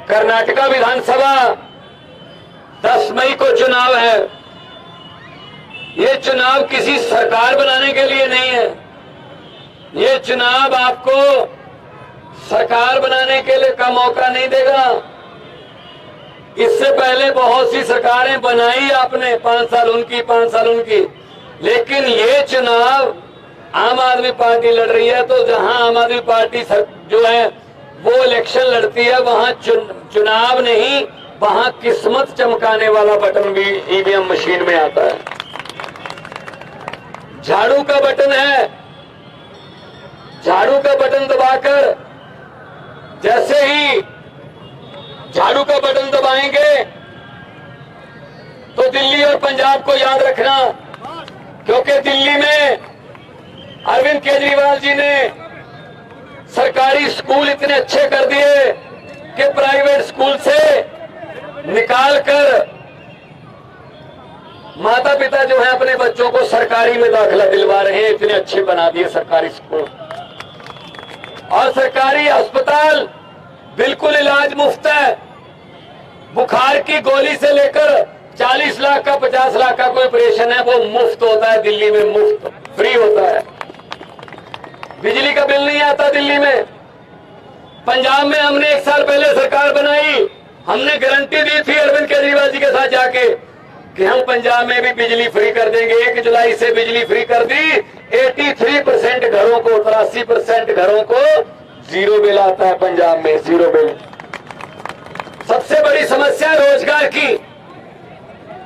कर्नाटका विधानसभा 10 मई को चुनाव है। ये चुनाव किसी सरकार बनाने के लिए नहीं है। ये चुनाव आपको सरकार बनाने के लिए का मौका नहीं देगा। इससे पहले बहुत सी सरकारें बनाई आपने, 5 साल उनकी, 5 साल उनकी, लेकिन ये चुनाव आम आदमी पार्टी लड़ रही है। तो जहां आम आदमी पार्टी जो है वो इलेक्शन लड़ती है, वहां चुनाव नहीं, वहां किस्मत चमकाने वाला बटन भी ईवीएम मशीन में आता है। झाड़ू का बटन है, झाड़ू का बटन दबाकर जैसे ही झाड़ू का बटन दबाएंगे तो दिल्ली और पंजाब को याद रखना, क्योंकि दिल्ली में अरविंद केजरीवाल जी ने सरकारी स्कूल इतने अच्छे कर दिए कि प्राइवेट स्कूल से निकालकर माता पिता जो है अपने बच्चों को सरकारी में दाखिला दिलवा रहे हैं। इतने अच्छे बना दिए सरकारी स्कूल और सरकारी अस्पताल, बिल्कुल इलाज मुफ्त है। बुखार की गोली से लेकर 40 लाख का 50 लाख का कोई ऑपरेशन है वो मुफ्त होता है दिल्ली में, मुफ्त फ्री होता है। बिजली का बिल नहीं आता दिल्ली में। पंजाब में हमने 1 साल पहले सरकार बनाई, हमने गारंटी दी थी अरविंद केजरीवाल जी के साथ जाके कि हम पंजाब में भी बिजली फ्री कर देंगे। 1 जुलाई से बिजली फ्री कर दी। 83% घरों को, 83% घरों को जीरो बिल आता है पंजाब में, जीरो बिल। सबसे बड़ी समस्या रोजगार की।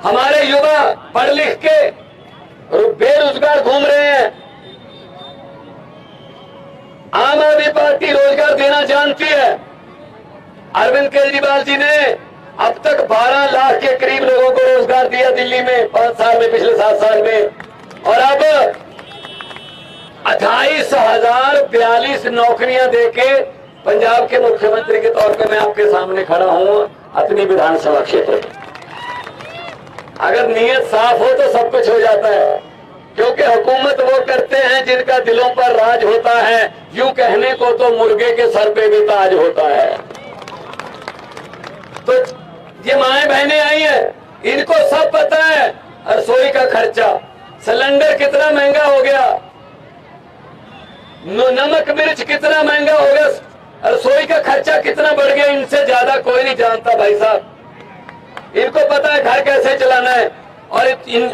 हमारे युवा पढ़ लिख के बेरोजगार घूम रहे हैं। आम आदमी पार्टी रोजगार देना जानती है। अरविंद केजरीवाल जी ने अब तक 12 लाख के करीब लोगों को रोजगार दिया दिल्ली में 5 साल में, पिछले 7 साल में। और अब 28,042 नौकरियां देके पंजाब के मुख्यमंत्री के तौर पे मैं आपके सामने खड़ा हूं अपनी विधानसभा क्षेत्र में। अगर नीयत साफ हो तो सब कुछ हो जाता है, क्योंकि हुकूमत वो करते हैं जिनका दिलों पर राज होता है। यूं कहने को तो मुर्गे के सर पे भी ताज होता है। तो ये माएं बहनें आई हैं, इनको सब पता है रसोई का खर्चा, सिलेंडर कितना महंगा हो गया, नमक मिर्च कितना महंगा हो गया, रसोई का खर्चा कितना बढ़ गया। इनसे ज्यादा कोई नहीं जानता भाई साहब। इनको पता है घर कैसे चलाना है। और इन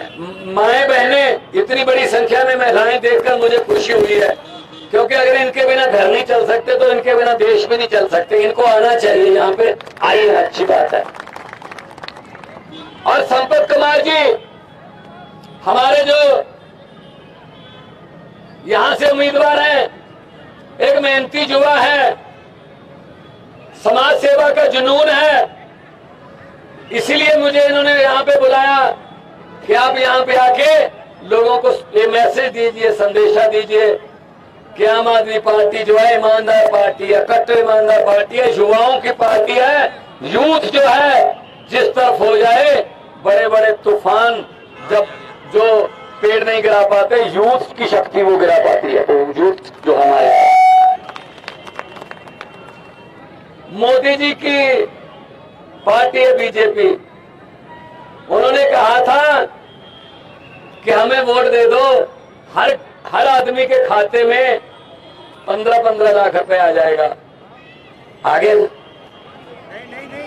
माएं बहनें, इतनी बड़ी संख्या में महिलाएं देखकर मुझे खुशी हुई है, क्योंकि अगर इनके बिना घर नहीं चल सकते तो इनके बिना देश भी नहीं चल सकते। इनको आना चाहिए, यहाँ पे आई है, अच्छी बात है। और संपत कुमार जी हमारे जो यहां से उम्मीदवार हैं, एक मेहनती युवा है, समाज सेवा का जुनून है। इसीलिए मुझे इन्होंने यहाँ पे बुलाया कि आप यहाँ पे आके लोगों को ये मैसेज दीजिए, संदेशा दीजिए कि आम आदमी पार्टी जो है ईमानदार पार्टी है, कट्टर ईमानदार पार्टी है, युवाओं की पार्टी है। यूथ जो है जिस तरफ हो जाए, बड़े बड़े तूफान जब जो पेड़ नहीं गिरा पाते, यूथ की शक्ति वो गिरा पाती है। तो यूथ जो हमारे मोदी जी की पार्टी है बीजेपी, उन्होंने कहा था कि हमें वोट दे दो, हर आदमी के खाते में 15-15 लाख रुपए आ जाएगा। आ गया?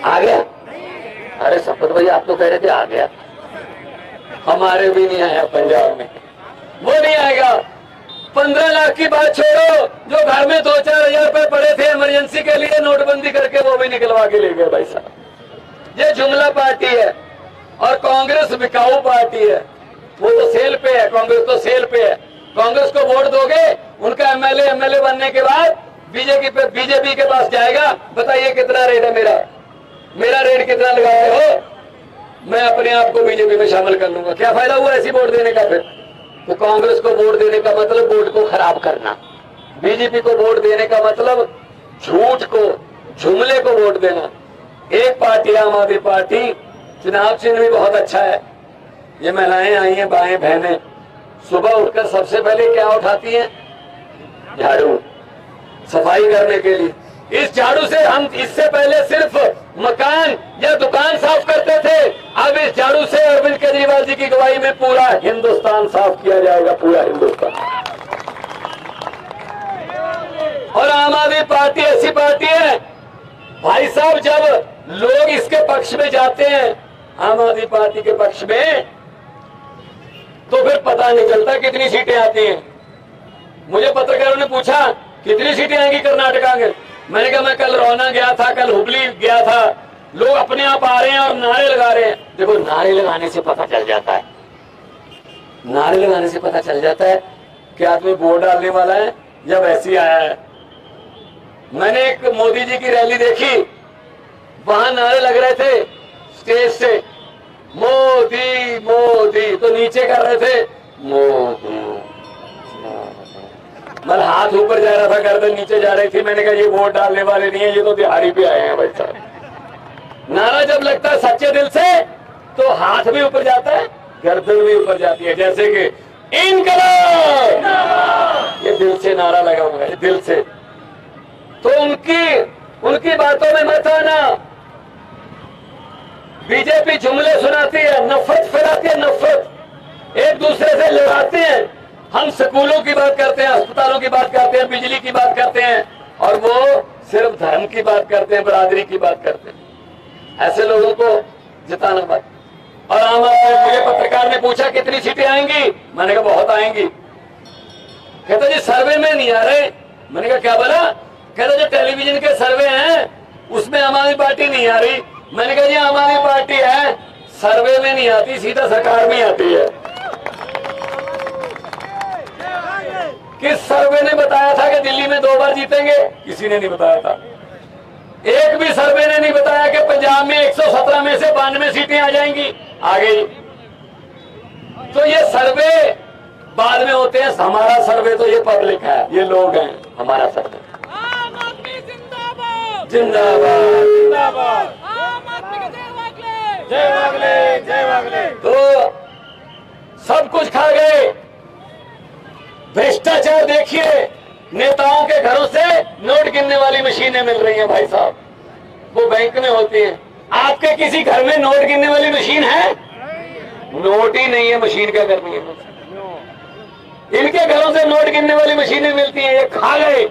आ गया? अरे संपत भैया आप तो कह रहे थे आ गया। हमारे भी नहीं आया पंजाब में, वो नहीं आएगा। 15 लाख की बात छोड़ो, जो घर में 2-4 हजार रुपए पड़े थे इमरजेंसी के लिए नोटबंदी करके, वो भी निकलवा के ले गए भाई साहब। ये जुमला पार्टी है और कांग्रेस बिकाऊ पार्टी है। वो तो सेल पे है, कांग्रेस तो सेल पे है। कांग्रेस को वोट दोगे, उनका एमएलए बनने के बाद बीजेपी के पास जाएगा, बताइए कितना रेट है मेरा रेट कितना लगाते हो, मैं अपने आप को बीजेपी में शामिल कर लूंगा। क्या फायदा हुआ ऐसी वोट देने का? फिर तो कांग्रेस को वोट देने का मतलब वोट को खराब करना, बीजेपी को वोट देने का मतलब झूठ को, जुमले को वोट देना। एक पार्टी आम आदमी पार्टी, चुनाव चिन्ह भी बहुत अच्छा है। ये महिलाएं आई हैं, बाएं बहनें, सुबह उठकर सबसे पहले क्या उठाती हैं? झाड़ू, सफाई करने के लिए। इस झाड़ू से हम इससे पहले सिर्फ मकान या दुकान साफ करते थे, अब इस झाड़ू से अरविंद केजरीवाल जी की गवाही में पूरा हिंदुस्तान साफ किया जाएगा, पूरा हिंदुस्तान। और आम आदमी पार्टी ऐसी पार्टी है भाई साहब, जब लोग इसके पक्ष में जाते हैं, आम आदमी पार्टी के पक्ष में, तो फिर पता नहीं चलता कितनी सीटें आती हैं। मुझे पत्रकारों ने पूछा कितनी सीटें आएंगी कर्नाटका में, मैंने कहा मैं कल रौना गया था, कल हुबली गया था, लोग अपने आप आ रहे हैं और नारे लगा रहे हैं। देखो नारे लगाने से पता चल जाता है, नारे लगाने से पता चल जाता है कि आदमी वोट डालने वाला है या वैसे ही आया है। मैंने एक मोदी जी की रैली देखी, वहां नारे लग रहे थे स्टेज से, मोदी मोदी, तो नीचे कर रहे थे मोदी, मतलब हाथ ऊपर जा रहा था, गर्दन नीचे जा रही थी। मैंने कहा ये वोट डालने वाले नहीं है, ये तो दिहाड़ी पे आए हैं भाई साहब। नारा जब लगता है सच्चे दिल से तो हाथ भी ऊपर जाता है, गर्दन भी ऊपर जाती है, जैसे कि इनकलाब, ये दिल से नारा लगा हुआ है, दिल से। तो उनकी बातों में मत आना। बीजेपी जुमले सुनाती है, नफरत फैलाती है, नफरत, एक दूसरे से लड़ाते हैं। हम स्कूलों की बात करते हैं, अस्पतालों की बात करते हैं, बिजली की बात करते हैं, और वो सिर्फ धर्म की बात करते हैं, बरादरी की बात करते हैं। ऐसे लोगों को जिताना मत। और आम मुझे पत्रकार ने पूछा कितनी सीटें आएंगी, मैंने कहा बहुत आएंगी। कहता जी सर्वे में नहीं आ रहे, मैंने कहा क्या बोला, कहता जो टेलीविजन के सर्वे हैं उसमें आम आदमी पार्टी नहीं आ रही। मैंने कहा जी आम आदमी पार्टी है, सर्वे में नहीं आती, सीधा सरकार में आती है। किस सर्वे ने बताया था कि दिल्ली में 2 बार जीतेंगे? किसी ने नहीं बताया था। एक भी सर्वे ने नहीं बताया कि पंजाब में 117 में से 92 सीटें आ जाएंगी, आ गई। तो ये सर्वे बाद में होते हैं, हमारा सर्वे तो ये पब्लिक है, ये लोग हैं, हमारा सर्वे। आम आदमी जिंदाबाद, जिंदाबाद जिंदाबाद, आम आदमी की जय वागले, जय वागले, जय वागले। तो सब कुछ खा गए। भ्रष्टाचार देखिए, नेताओं के घरों से नोट गिनने वाली मशीनें मिल रही हैं भाई साहब, वो बैंक में होती है। आपके किसी घर में नोट गिनने वाली मशीन है? नोट ही नहीं है, मशीन क्या करनी है? इनके घरों से नोट गिनने वाली मशीनें मिलती हैं। ये खा गए,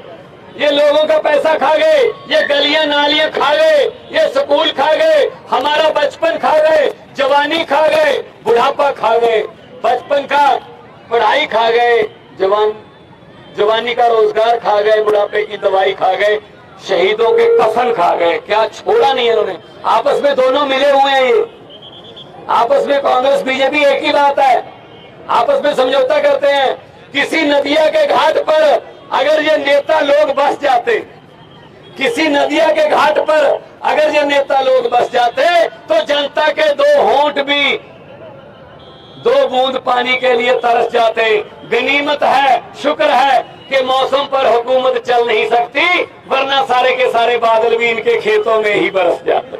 ये लोगों का पैसा खा गए, ये गलियां नालियां खा गए, ये स्कूल खा गए, हमारा बचपन खा गए, जवानी खा गए, बुढ़ापा खा गए, बचपन का पढ़ाई खा गए, जवानी का रोजगार खा गए, बुढ़ापे की दवाई खा गए, शहीदों के कफन खा गए। क्या छोड़ा नहीं है इन्होंने। आपस में दोनों मिले हुए हैं, ये आपस में कांग्रेस बीजेपी एक ही बात है, आपस में समझौता करते हैं। किसी नदिया के घाट पर अगर ये नेता लोग बस जाते, किसी नदिया के घाट पर अगर ये नेता लोग बस जाते, तो जनता के 2 होंठ भी 2 बूंद पानी के लिए तरस जाते। गनीमत है, शुक्र है कि मौसम पर हुकूमत चल नहीं सकती, वरना सारे के सारे बादल भी इनके खेतों में ही बरस जाते।